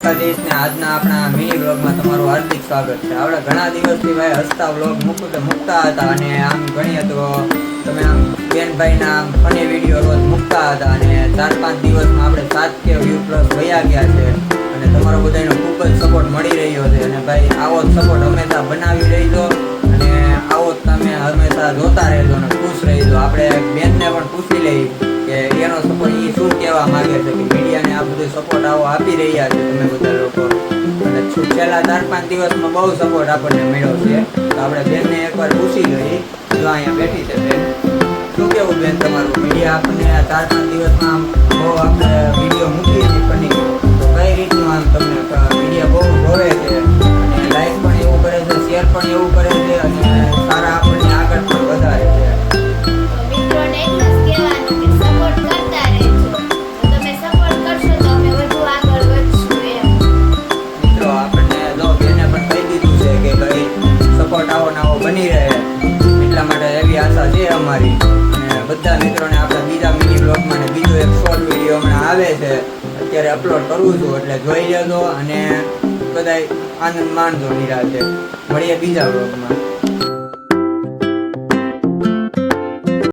દ્વારકાધીશ ને આજના આપણા મિની બ્લોગમાં તમારું હાર્દિક સ્વાગત છે। આપણે ઘણા દિવસથી ભાઈ હસતા બ્લોગ મૂકતા હતા અને આમ ગણીએ તો તમે આમ બેનભાઈના આમ ફની વિડીયો રોજ મૂકતા હતા અને 4-5 દિવસમાં આપણે 7K વ્યૂ પ્લસ વયા ગયા છે અને તમારો બધાનો ખૂબ જ સપોર્ટ મળી રહ્યો છે અને ભાઈ આવો જ સપોર્ટ હંમેશા બનાવી રહેજો અને આવો જ તમે હંમેશા જોતા રહેજો અને ખુશ રહેજો। આપણે બેનને પણ પૂછી લઈએ કે એનો સપોર્ટ એ શું કહેવા માંગે છે કે મીડિયાને આ બધું સપોર્ટ આવો આપી રહ્યા છે તમે બધા લોકો અને છેલ્લા 4-5 દિવસમાં બહુ સપોર્ટ આપણને મળ્યો છે। તો આપણે બેનને એકવાર પૂછી લઈએ। જો અહીંયા બેઠી છે બેન, શું કેવું બેન તમારું? મીડિયા આપણને 4-5 દિવસમાં બહુ આપણે વિડીયો મૂકીએ છીએ પણ તો કઈ રીતનું આમ તમને મીડિયા બહુ જોવે છે અને લાઈક પણ એવું કરે છે, શેર પણ એવું કરે છે અને સારા આપણને આગળ પણ વધારે છે। સપોર્ટ આવો નવો બની રહે એટલા માટે એવી આશા છે અમારી અને બધા મિત્રોને આપણે બીજા મિની બ્લોગમાં ને બીજો એક શોર્ટ વિડીયો હમણાં આવે છે અત્યારે અપલોડ કરું છું એટલે જોઈ લેજો અને બધાય આનંદ માણજો નિરાંતે। મળીએ બીજા બ્લોગમાં।